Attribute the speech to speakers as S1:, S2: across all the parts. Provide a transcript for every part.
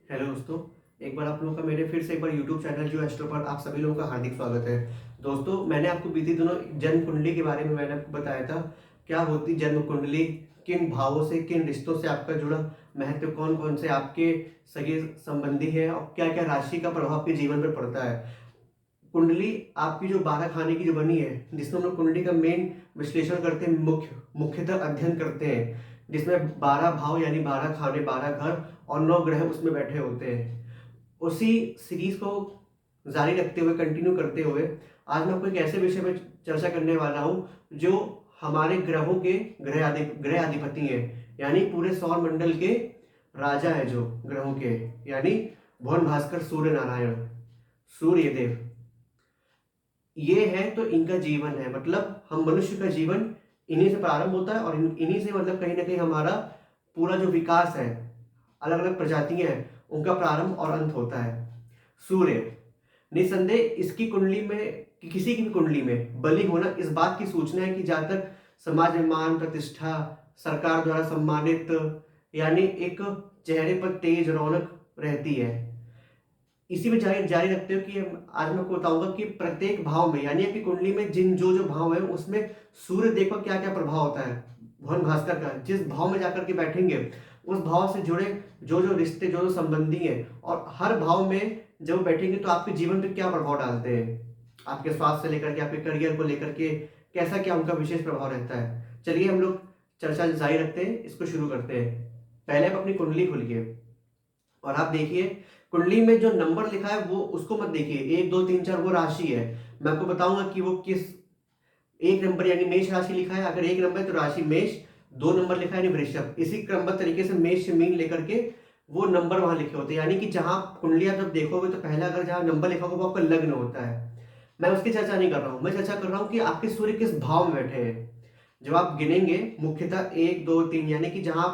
S1: Hello दोस्तों। एक बार आप लोगों का मेरे फिर से एक बार यूट्यूब चैनल जो एस्ट्रो पर आप सभी लोगों का हार्दिक स्वागत है। दोस्तों, मैंने आपको बीते दिनों जन्म कुंडली के बारे में मैंने आपको बताया था। क्या होती जन्म कुंडली, किन भावों से, किन रिश्तों से आपका जुड़ा महत्व, कौन कौन से आपके सगे संबंधी है और क्या क्या राशि का प्रभाव आपके जीवन पर पड़ता है। कुंडली आपकी जो 12 खाने की जो बनी है, जिसमें हम लोग कुंडली का मेन विश्लेषण करते हैं, मुख्यतः अध्ययन करते हैं, जिसमें 12 भाव यानी 12 खाने, 12 घर और 9 ग्रह उसमें बैठे होते हैं। उसी सीरीज को जारी रखते हुए, कंटिन्यू करते हुए, आज मैं आपको एक ऐसे विषय पर चर्चा करने वाला हूं जो हमारे ग्रहों के ग्रह अधिपति हैं, यानी पूरे सौर मंडल के राजा है जो ग्रहों के, यानी भुवन, भास्कर, सूर्य नारायण, सूर्य देव। ये है तो इनका जीवन है, मतलब हम मनुष्य का जीवन इन्हीं से प्रारंभ होता है और इन्हीं से मतलब कहीं ना कहीं हमारा पूरा जो विकास है, अलग अलग प्रजातियां हैं, उनका प्रारंभ और अंत होता है। सूर्य निसंदेह इसकी कुंडली में, किसी की भी कुंडली में बलि होना इस बात की सूचना है कि जहां तक समाज में मान प्रतिष्ठा, सरकार द्वारा सम्मानित, यानी एक चेहरे पर तेज रौनक रहती है। इसी में जारी जारी रखते हो कि आज मैं आपको बताऊंगा कि प्रत्येक भाव में, यानी आपकी कुंडली में जिन जो जो भाव है उसमें सूर्य देव का क्या क्या प्रभाव होता है। भुवन भास्कर का जिस भाव में जाकर के बैठेंगे, उस भाव से जुड़े जो जो रिश्ते, जो जो संबंधी हैं, और हर भाव में जब बैठेंगे तो आपके जीवन पे क्या प्रभाव डालते हैं, आपके स्वास्थ्य से लेकर के आपके करियर को लेकर के कैसा क्या उनका विशेष प्रभाव रहता है। चलिए हम लोग चर्चा जारी रखते हैं, इसको शुरू करते हैं। पहले आप अपनी कुंडली खोलिए और आप देखिए कुंडली में जो नंबर लिखा है वो उसको मत देखिए, 1 2 3 4 वो राशि है। मैं आपको बताऊंगा कि वो किस, एक नंबर यानी मेष राशि लिखा है, अगर एक नंबर है तो राशि मेष, 2 नंबर लिखा है यानी वृषभ। इसी क्रमबद्ध तरीके से मेष से मीन लेकर के वो नंबर वहां लिखे होते हैं, यानी कि जहां कुंडलियां जब देखोगे तो पहला अगर जहां नंबर लिखा होगा वो आपका लग्न होता है। मैं उसकी चर्चा नहीं कर रहा हूं, मैं चर्चा कर रहा हूं कि आपके सूर्य किस भाव में बैठे हैं। जब आप गिनेंगे मुख्यतः 1 2 3, यानी कि जहां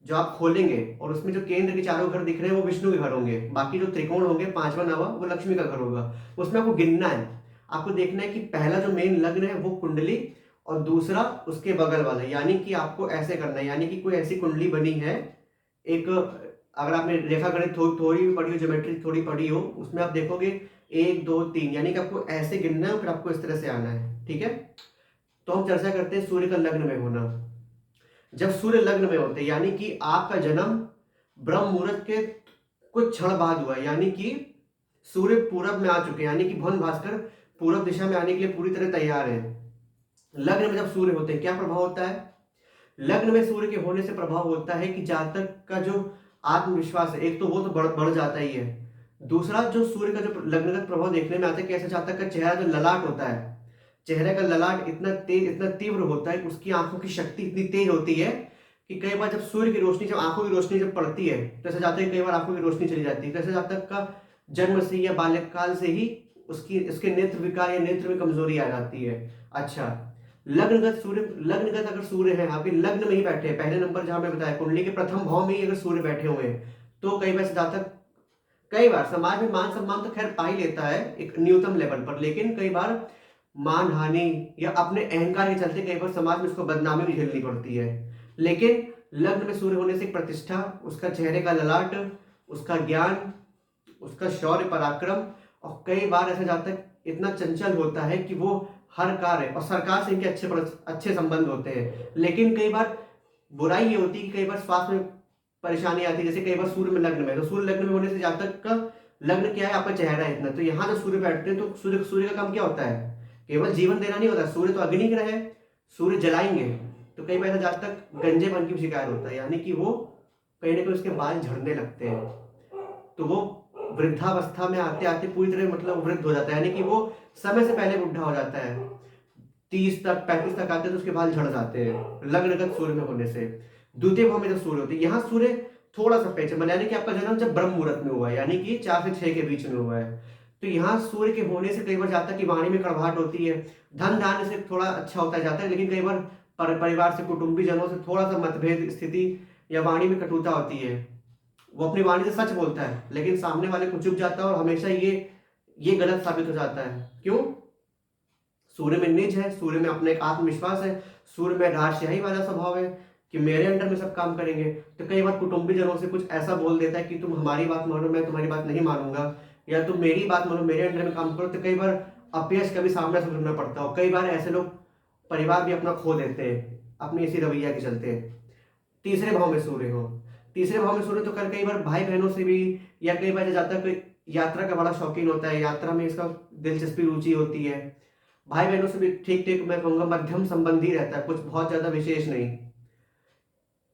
S1: जो आप खोलेंगे और उसमें जो केंद्र के चारों घर दिख रहे हैं वो विष्णु के घर होंगे, बाकी जो त्रिकोण होंगे 5वां 9वां वो लक्ष्मी का घर होगा। उसमें आपको गिनना है, आपको देखना है कि पहला जो मेन लग्न है वो कुंडली और दूसरा उसके बगल वाला, यानी कि आपको ऐसे करना है, यानी कि कोई ऐसी कुंडली बनी है एक, अगर आपने रेखा गणित थोड़ी भी पढ़ी हो, ज्योमेट्री थोड़ी पढ़ी हो, उसमें आप देखोगे 1 2 3, यानी कि आपको ऐसे गिनना है, फिर आपको इस तरह से आना है। ठीक है, तो हम चर्चा करते हैं सूर्य का लग्न में होना। जब सूर्य लग्न में होते हैं, यानी कि आपका जन्म ब्रह्म मुहूर्त के कुछ क्षण बाद हुआ, यानी कि सूर्य पूरब में आ चुके हैं, यानी कि भुवन भास्कर पूरब दिशा में आने के लिए पूरी तरह तैयार है। लग्न में जब सूर्य होते हैं क्या प्रभाव होता है? लग्न में सूर्य के होने से प्रभाव होता है कि जातक का जो आत्मविश्वास है, एक तो वो तो बढ़ जाता ही है। दूसरा, जो सूर्य का जो लग्नगत प्रभाव देखने में आता है, कैसे जातक का चेहरा जो ललाट होता है, चेहरे का ललाट इतना तेज, इतना तीव्र होता है, उसकी आंखों की शक्ति इतनी तेज होती है कि कई बार जब सूर्य की रोशनी, जब आंखों की रोशनी जब पड़ती है तो ऐसा जाता है कई बार आंखों की रोशनी चली जाती है। तो ऐसा जातक का जन्म से या बाल्यकाल से ही उसके नेत्र विकार या नेत्र में कमजोरी आ जाती है। अच्छा, लग्नगत अगर सूर्य है आपके लग्न में ही बैठे हैं, पहले नंबर जहां मैं बताया कुंडली के प्रथम भाव में ही अगर सूर्य बैठे हुए हैं, तो कई बार जातक, कई बार समाज में मान सम्मान तो खैर पा ही लेता है एक न्यूनतम लेवल पर, लेकिन कई बार मान हानि या अपने अहंकार के चलते कई बार समाज में उसको बदनामी भी झेलनी पड़ती है। लेकिन लग्न में सूर्य होने से प्रतिष्ठा, उसका चेहरे का ललाट, उसका ज्ञान, उसका शौर्य पराक्रम, और कई बार ऐसा जाता है इतना चंचल होता है कि वो हर कार्य, और सरकार से इनके अच्छे संबंध होते हैं। लेकिन कई बार बुराई ये होती है कि कई बार स्वास्थ्य में परेशानी आती है। जैसे कई बार सूर्य में लग्न में, तो सूर्य लग्न में होने से जातक का लग्न क्या है, आपका चेहरा है इतना, तो यहाँ जो सूर्य बैठते हैं तो सूर्य का काम क्या होता है? केवल जीवन देना नहीं होता, सूर्य तो अग्नि ग्रह है, सूर्य जलाएंगे। तो कई बार जातक गंजेपन की शिकार होता है, यानी कि वो कहीं ना कहीं उसके बाल झड़ने लगते हैं, तो वो वृद्धावस्था में आते आते पूरी तरह मतलब वृद्ध हो जाता है, यानी कि वो समय से पहले बुढ़ा हो जाता है। 30 तक 35 तक आते हैं तो उसके बाल झड़ जाते हैं लग्नगत सूर्य में होने से। द्वितीय भाव में जब सूर्य होते हैं, यहाँ सूर्य थोड़ा सा पेच, यानी कि आपका जन्म जब ब्रह्म मुहूर्त में हुआ है, यानी कि 4 से 6 के बीच में हुआ है, तो यहाँ सूर्य के होने से कई बार जाता है कि वाणी में कड़वाहट होती है, धन धान्य से थोड़ा अच्छा होता जाता है, लेकिन कई बार परिवार से, कुटुंबी जनों से थोड़ा सा मतभेद स्थिति या वाणी में कटुता होती है। वो अपनी वाणी से सच बोलता है लेकिन सामने वाले को चुप जाता है, और हमेशा ये गलत साबित हो जाता है। क्यों? सूर्य में निज है, सूर्य में अपने एक आत्मविश्वास है, सूर्य में राजशाही वाला स्वभाव है, कि मेरे अंडर में सब काम करेंगे। तो कई बार कुटुंबीजनों से कुछ ऐसा बोल देता है कि तुम हमारी बात मानो, मैं तुम्हारी बात नहीं मानूंगा, या तुम मेरी बात मानो, मेरे अंडर में काम करो। तो कई बार अपयश का भी सामना करना पड़ता है। कई बार ऐसे लोग परिवार भी अपना खो देते हैं अपनी इसी रवैया के चलते। तीसरे भाव में सूर्य हो, तीसरे भाव में सूर्य तो कई बार भाई बहनों से भी, या कई बार जाता है कोई यात्रा का बड़ा शौकीन होता है, यात्रा में इसका दिलचस्पी रुचि होती है, भाई बहनों से भी ठीक ठीक मैं कहूंगा मध्यम संबंधी रहता है, कुछ बहुत ज्यादा विशेष नहीं।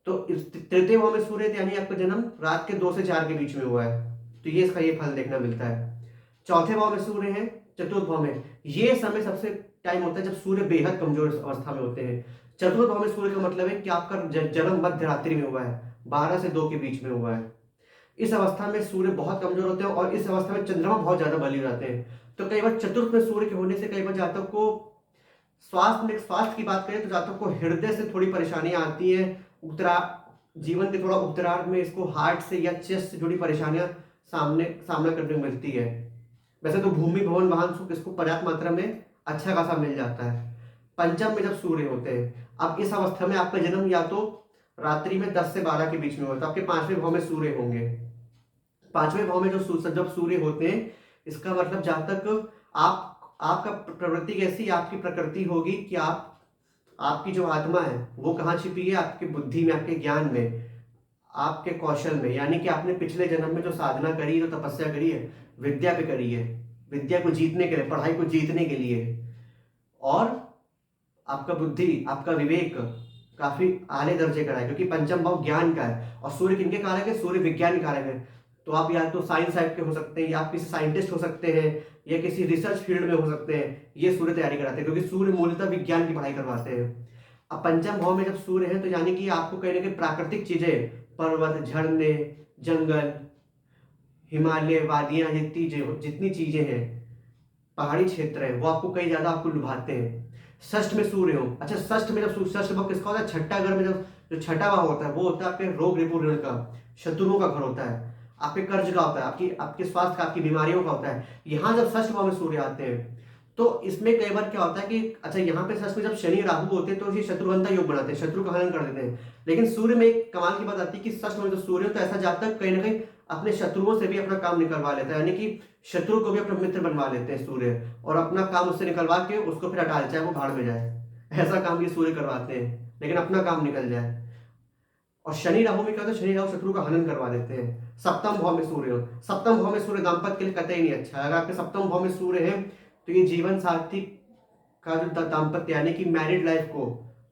S1: तो इस तृतीय भाव में सूर्य यानी आपका जन्म रात के 2 से 4 के बीच में हुआ है, तो ये इसका ये फल देखना मिलता है। चौथे भाव में सूर्य है, चतुर्थ भाव में, ये समय सबसे टाइम होता है जब सूर्य बेहद कमजोर अवस्था में होते हैं। चतुर्थ भाव में सूर्य का मतलब है कि आपका जन्म मध्य रात्रि में हुआ है, 12 से 2 के बीच में हुआ है। इस अवस्था में सूर्य बहुत कमजोर होते हैं और इस अवस्था में चंद्रमा बहुत ज्यादा बली हो जाते हैं। तो कई बार चतुर्थ में सूर्य के होने से कई बार जातक को स्वास्थ्य की बात करें तो जातक को हृदय से थोड़ी परेशानियां आती है। उत्तरा जीवन के थोड़ा उत्तरार्ध में इसको हार्ट से या चेस्ट से जुड़ी परेशानियां सामना करने को मिलती है। वैसे तो भूमि भवन वाहन सुख इसको पर्याप्त मात्रा में अच्छा खासा मिल जाता है। पंचम में जब सूर्य होते हैं, अब इस अवस्था में आपका जन्म या तो रात्रि में 10 से 12 के बीच में होता है, आपके 5वें भाव में सूर्य होंगे। 5वें भाव में जब सूर्य होते हैं, इसका मतलब जहां तक आपका प्रवृत्ति कैसी आपकी प्रकृति होगी कि आपकी जो आत्मा है वो कहाँ छिपी है, आपकी बुद्धि में, आपके ज्ञान में, आपके कौशल में, यानी कि आपने पिछले जन्म में जो साधना करी, जो तपस्या करी है, विद्या पे करी है, विद्या को जीतने के लिए, पढ़ाई को जीतने के लिए। और आपका बुद्धि, आपका विवेक काफी आले दर्जे का है, क्योंकि पंचम भाव ज्ञान का है और सूर्य किनके कारक है, सूर्य विज्ञान के कारक है। तो आप या तो साइंस साइड के हो सकते हैं, या आप किसी साइंटिस्ट हो सकते हैं, या किसी रिसर्च फील्ड में हो सकते हैं। ये सूर्य तैयारी कराते हैं, क्योंकि सूर्य मूलतः विज्ञान की पढ़ाई करवाते हैं। अब पंचम भाव में जब सूर्य है तो यानी कि आपको कहीं ना कहीं प्राकृतिक चीजें, पर्वत, झरने, जंगल, हिमालय, वादियां, जितनी चीजें हैं, पहाड़ी क्षेत्र है, वो आपको कई ज्यादा आपको लुभाते हैं। षष्ठ में सूर्य हो, अच्छा षष्ठ में जब षष्ठ भाव किसका होता है, छठा घर में जब जो छठा भाव होता है वो होता है आपके रोग रिपु ऋण का, शत्रुओं का घर होता है, आपके कर्ज का होता है, आपके स्वास्थ्य का, आपकी बीमारियों का होता है। यहाँ जब षष्ठ भाव में सूर्य आते हैं तो इसमें कई बार क्या होता है कि अच्छा यहाँ पे षष्ठ में जब शनि राहु होते हैं तो ये शत्रुघ्नता योग बनाते हैं, शत्रु का हनन कर देते हैं। लेकिन सूर्य में एक कमाल की बात आती है कि षष्ठ में जो सूर्य हो तो ऐसा जातक कहीं ना कहीं अपने शत्रुओं से भी अपना काम निकलवा लेता है, यानी कि शत्रु को भी अपना मित्र बनवा लेते हैं सूर्य, और अपना काम उससे निकलवा के उसको फिर हटा, चाहे वो भाड़ में जाए, ऐसा काम ये सूर्य करवाते हैं, लेकिन अपना काम निकल जाए। और शनि राहु में क्या होता है, शनि राहु शत्रु का हनन करवा देते हैं। सप्तम भाव में सूर्य हो, सप्तम भाव में सूर्य दाम्पत्य के लिए कतई नहीं अच्छा है। अगर आपके सप्तम भाव में सूर्य है तो ये जीवन साथी का जो दाम्पत्य यानी कि मैरिड लाइफ को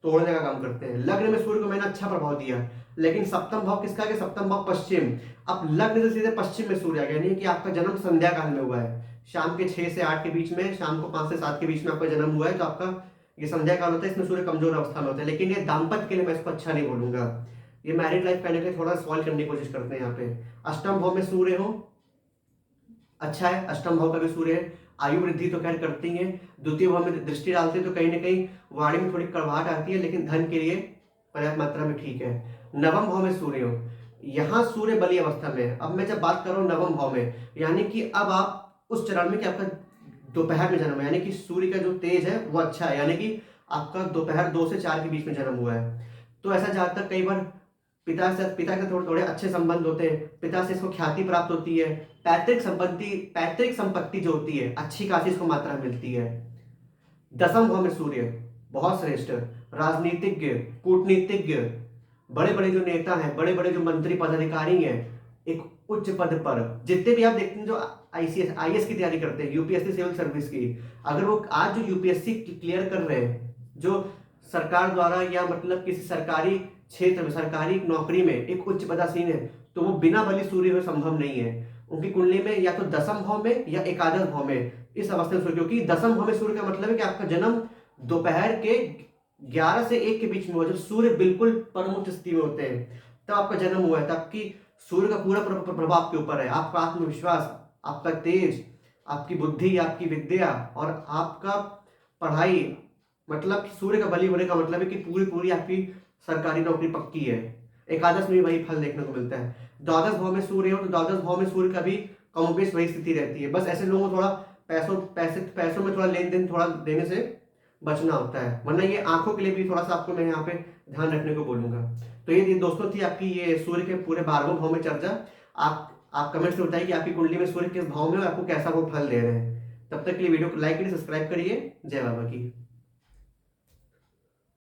S1: तोड़ने का काम करते हैं। लग्न में सूर्य को मैंने अच्छा प्रभाव दिया, लेकिन सप्तम भाव किसका है, सप्तम भाव पश्चिम। अब लग्न से सीधे पश्चिम में सूर्य आ गया, यानी कि आपका जन्म संध्या काल में हुआ है, शाम के 6 से 8 के बीच में, शाम को 5 से 7 के बीच में आपका जन्म हुआ है, तो आपका ये संध्या काल होता है, इसमें सूर्य कमजोर अवस्था में होता है। लेकिन ये दाम्पत्य के लिए मैं इसको अच्छा नहीं बोलूंगा, ये मैरिड लाइफ कहने के लिए थोड़ा सॉल्व करने की कोशिश करते हैं यहाँ पे। अष्टम भाव में सूर्य हो, अच्छा है, अष्टम भाव का भी सूर्य है, आयु वृद्धि तो खैर करती है। द्वितीय भाव में दृष्टि डालते हैं तो कहीं ना कहीं वाणी में थोड़ी कड़वाहट आती है, लेकिन धन के लिए पर्याप्त मात्रा में ठीक है। नवम भाव में सूर्य हो, यहाँ सूर्य बली अवस्था में है। अब मैं जब बात कर रहा हूँ नवम भाव में, यानी कि अब आप उस चरण में कि आपका दोपहर में जन्म है, यानी कि सूर्य का जो तेज है वो अच्छा है, यानी कि आपका दोपहर 2 से 4 के बीच में जन्म हुआ है। तो ऐसा जहां तक कई बार पिता के थोड़े थोड़े अच्छे संबंध होते हैं, पिता से इसको ख्याति प्राप्त होती है, पैतृक संपत्ति जो होती है अच्छी खासी इसको मात्रा मिलती है। दसम भाव में सूर्य बहुत श्रेष्ठ, राजनीतिज्ञ, कूटनीतिज्ञ, बड़े बड़े जो नेता हैं, बड़े बड़े जो मंत्री पदाधिकारी हैं, एक उच्च पद पर, जितने भी आप देखते हैं जो आईएएस की तैयारी करते हैं, यूपीएससी सिविल सर्विस की, अगर वो आज जो यूपीएससी क्लियर कर रहे हैं, जो सरकार द्वारा या मतलब किसी सरकारी क्षेत्र में, सरकारी नौकरी में एक उच्च पदासीन है, तो वो बिना बलि सूर्य हुए संभव नहीं है। उनकी कुंडली में या तो दसम भाव में या एकादश भाव में इस अवस्था में सूर्य, क्योंकि दसम भाव में सूर्य का मतलब है कि आपका जन्म दोपहर के 11 से 1 के बीच में हुआ, जब सूर्य बिल्कुल परम उच्च स्थिति में होते हैं तब आपका जन्म हुआ है। तब की सूर्य का पूरा प्रभाव आपके ऊपर है, आपका आत्मविश्वास, आपका तेज, आपकी बुद्धि, आपकी विद्या और आपका पढ़ाई, मतलब सूर्य का बलि होने का मतलब है कि पूरी पूरी आपकी सरकारी नौकरी पक्की है। एकादश में भी वही फल देखने को मिलता है। द्वादश भाव में सूर्य हो तो द्वादश भाव में सूर्य का भी कमोबेश वही स्थिति रहती है, बस ऐसे लोगों को थोड़ा पैसों में थोड़ा लेन देन थोड़ा देने से बचना होता है, वरना ये आंखों के लिए भी थोड़ा सा आपको मैं यहाँ पे ध्यान रखने को बोलूंगा। तो ये दोस्तों थी आपकी ये सूर्य के पूरे 12वें भाव में चर्चा। आप कमेंट्स में बताइए कि आपकी कुंडली में सूर्य किस भाव में और आपको कैसा वो फल दे रहे हैं। तब तक के लिए वीडियो को लाइक करिए, सब्सक्राइब करिए। जय बाबा की।